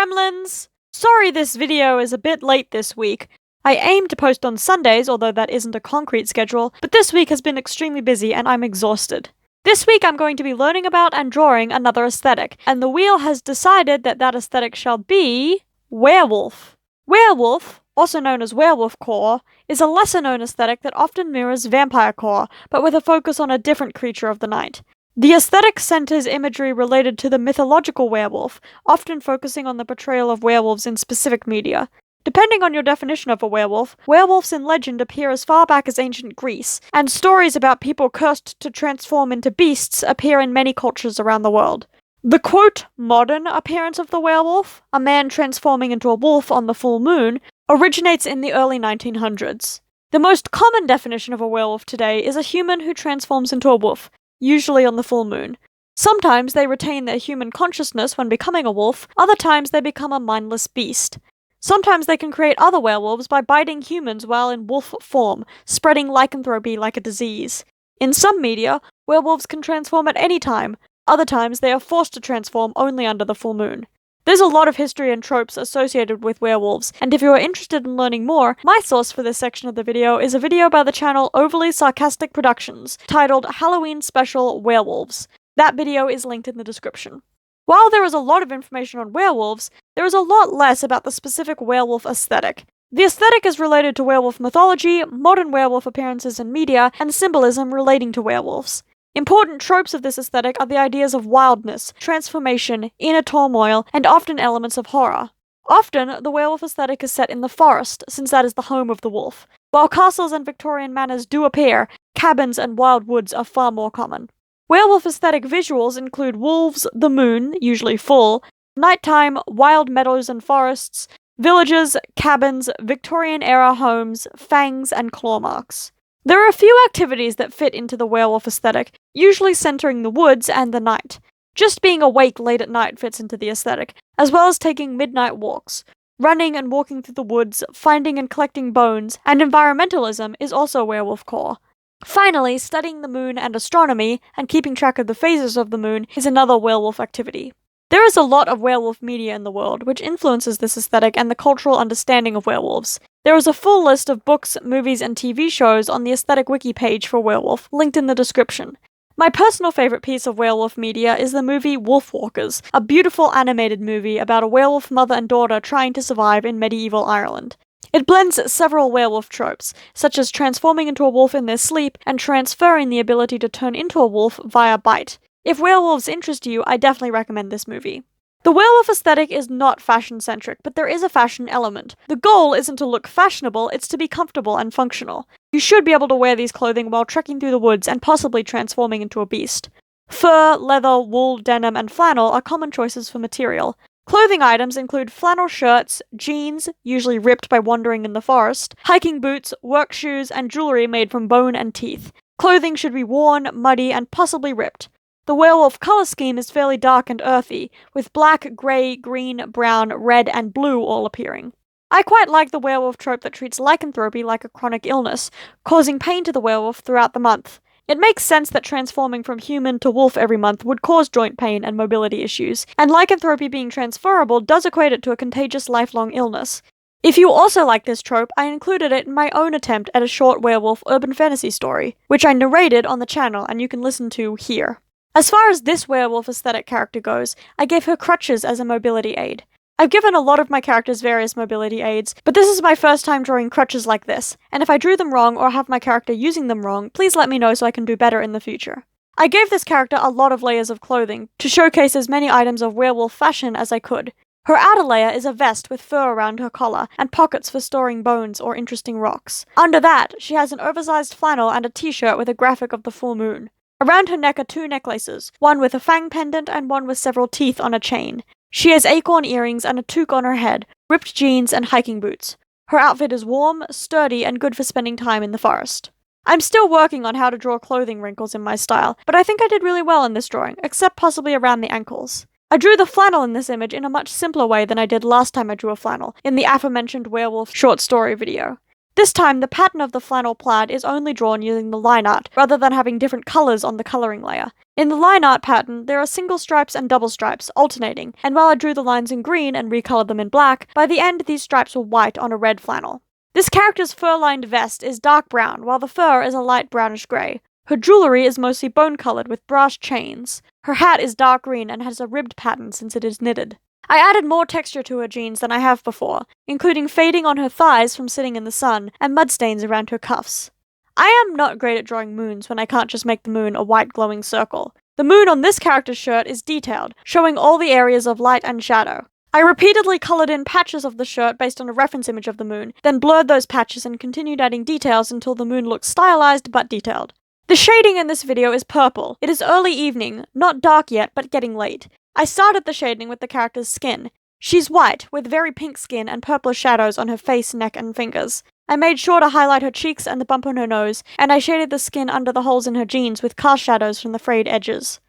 gremlins! Sorry this video is a bit late this week. I aim to post on Sundays, although that isn't a concrete schedule, but this week has been extremely busy and I'm exhausted. This week I'm going to be learning about and drawing another aesthetic, and the wheel has decided that that aesthetic shall be werewolf. Werewolf, also known as werewolf core, is a lesser-known aesthetic that often mirrors vampire core, but with a focus on a different creature of the night. The aesthetic centers imagery related to the mythological werewolf, often focusing on the portrayal of werewolves in specific media. Depending on your definition of a werewolf, werewolves in legend appear as far back as ancient Greece, and stories about people cursed to transform into beasts appear in many cultures around the world. The quote, modern appearance of the werewolf, a man transforming into a wolf on the full moon, originates in the early 1900s. The most common definition of a werewolf today is a human who transforms into a wolf, usually on the full moon. Sometimes they retain their human consciousness when becoming a wolf, other times they become a mindless beast. Sometimes they can create other werewolves by biting humans while in wolf form, spreading lycanthropy like a disease. In some media, werewolves can transform at any time, other times they are forced to transform only under the full moon. There's a lot of history and tropes associated with werewolves, and if you are interested in learning more, my source for this section of the video is a video by the channel Overly Sarcastic Productions, titled Halloween Special Werewolves. That video is linked in the description. While there is a lot of information on werewolves, there is a lot less about the specific werewolf aesthetic. The aesthetic is related to werewolf mythology, modern werewolf appearances in media, and symbolism relating to werewolves. Important tropes of this aesthetic are the ideas of wildness, transformation, inner turmoil, and often elements of horror. Often, the werewolf aesthetic is set in the forest, since that is the home of the wolf. While castles and Victorian manors do appear, cabins and wild woods are far more common. Werewolf aesthetic visuals include wolves, the moon, usually full, nighttime, wild meadows and forests, villages, cabins, Victorian-era homes, fangs, and claw marks. There are a few activities that fit into the werewolf aesthetic, usually centering the woods and the night. Just being awake late at night fits into the aesthetic, as well as taking midnight walks. Running and walking through the woods, finding and collecting bones, and environmentalism is also werewolf core. Finally, studying the moon and astronomy, and keeping track of the phases of the moon is another werewolf activity. There is a lot of werewolf media in the world, which influences this aesthetic and the cultural understanding of werewolves. There is a full list of books, movies, and TV shows on the aesthetic wiki page for werewolf, linked in the description. My personal favorite piece of werewolf media is the movie Wolfwalkers, a beautiful animated movie about a werewolf mother and daughter trying to survive in medieval Ireland. It blends several werewolf tropes, such as transforming into a wolf in their sleep and transferring the ability to turn into a wolf via bite. If werewolves interest you, I definitely recommend this movie. The werewolf aesthetic is not fashion-centric, but there is a fashion element. The goal isn't to look fashionable, it's to be comfortable and functional. You should be able to wear these clothing while trekking through the woods and possibly transforming into a beast. Fur, leather, wool, denim, and flannel are common choices for material. Clothing items include flannel shirts, jeans, usually ripped by wandering in the forest, hiking boots, work shoes, and jewelry made from bone and teeth. Clothing should be worn, muddy, and possibly ripped. The werewolf color scheme is fairly dark and earthy, with black, grey, green, brown, red, and blue all appearing. I quite like the werewolf trope that treats lycanthropy like a chronic illness, causing pain to the werewolf throughout the month. It makes sense that transforming from human to wolf every month would cause joint pain and mobility issues, and lycanthropy being transferable does equate it to a contagious lifelong illness. If you also like this trope, I included it in my own attempt at a short werewolf urban fantasy story, which I narrated on the channel and you can listen to here. As far as this werewolf aesthetic character goes, I gave her crutches as a mobility aid. I've given a lot of my characters various mobility aids, but this is my first time drawing crutches like this, and if I drew them wrong or have my character using them wrong, please let me know so I can do better in the future. I gave this character a lot of layers of clothing, to showcase as many items of werewolf fashion as I could. Her outer layer is a vest with fur around her collar, and pockets for storing bones or interesting rocks. Under that, she has an oversized flannel and a t-shirt with a graphic of the full moon. Around her neck are two necklaces, one with a fang pendant and one with several teeth on a chain. She has acorn earrings and a toque on her head, ripped jeans and hiking boots. Her outfit is warm, sturdy, and good for spending time in the forest. I'm still working on how to draw clothing wrinkles in my style, but I think I did really well in this drawing, except possibly around the ankles. I drew the flannel in this image in a much simpler way than I did last time I drew a flannel, in the aforementioned werewolf short story video. This time, the pattern of the flannel plaid is only drawn using the line art, rather than having different colours on the colouring layer. In the line art pattern, there are single stripes and double stripes, alternating, and while I drew the lines in green and recoloured them in black, by the end these stripes were white on a red flannel. This character's fur-lined vest is dark brown, while the fur is a light brownish grey. Her jewellery is mostly bone-coloured with brass chains. Her hat is dark green and has a ribbed pattern since it is knitted. I added more texture to her jeans than I have before, including fading on her thighs from sitting in the sun, and mud stains around her cuffs. I am not great at drawing moons when I can't just make the moon a white glowing circle. The moon on this character's shirt is detailed, showing all the areas of light and shadow. I repeatedly coloured in patches of the shirt based on a reference image of the moon, then blurred those patches and continued adding details until the moon looked stylized but detailed. The shading in this video is purple. It is early evening, not dark yet, but getting late. I started the shading with the character's skin. She's white, with very pink skin and purplish shadows on her face, neck, and fingers. I made sure to highlight her cheeks and the bump on her nose, and I shaded the skin under the holes in her jeans with cast shadows from the frayed edges.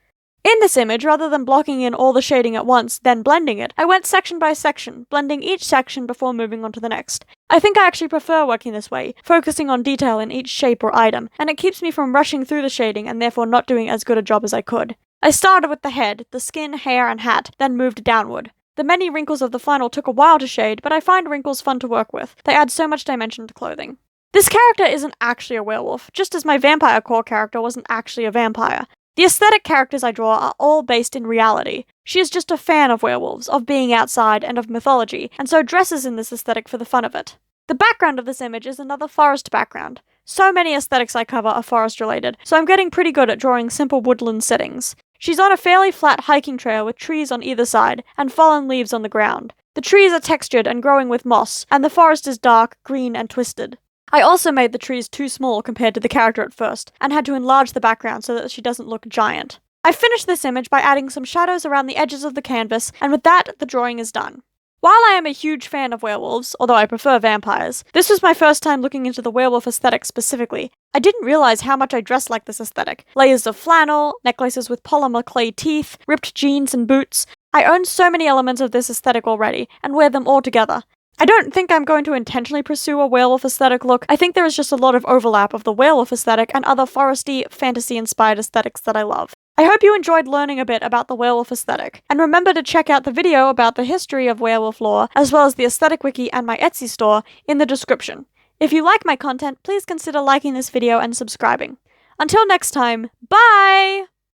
In this image, rather than blocking in all the shading at once, then blending it, I went section by section, blending each section before moving on to the next. I think I actually prefer working this way, focusing on detail in each shape or item, and it keeps me from rushing through the shading and therefore not doing as good a job as I could. I started with the head, the skin, hair, and hat, then moved downward. The many wrinkles of the flannel took a while to shade, but I find wrinkles fun to work with. They add so much dimension to clothing. This character isn't actually a werewolf, just as my vampire core character wasn't actually a vampire. The aesthetic characters I draw are all based in reality. She is just a fan of werewolves, of being outside, and of mythology, and so dresses in this aesthetic for the fun of it. The background of this image is another forest background. So many aesthetics I cover are forest related, so I'm getting pretty good at drawing simple woodland settings. She's on a fairly flat hiking trail with trees on either side, and fallen leaves on the ground. The trees are textured and growing with moss, and the forest is dark, green, and twisted. I also made the trees too small compared to the character at first, and had to enlarge the background so that she doesn't look giant. I finished this image by adding some shadows around the edges of the canvas, and with that, the drawing is done. While I am a huge fan of werewolves, although I prefer vampires, this was my first time looking into the werewolf aesthetic specifically. I didn't realize how much I dressed like this aesthetic. Layers of flannel, necklaces with polymer clay teeth, ripped jeans and boots. I own so many elements of this aesthetic already, and wear them all together. I don't think I'm going to intentionally pursue a werewolf aesthetic look. I think there is just a lot of overlap of the werewolf aesthetic and other foresty, fantasy-inspired aesthetics that I love. I hope you enjoyed learning a bit about the werewolf aesthetic, and remember to check out the video about the history of werewolf lore, as well as the aesthetic wiki and my Etsy store, in the description. If you like my content, please consider liking this video and subscribing. Until next time, bye!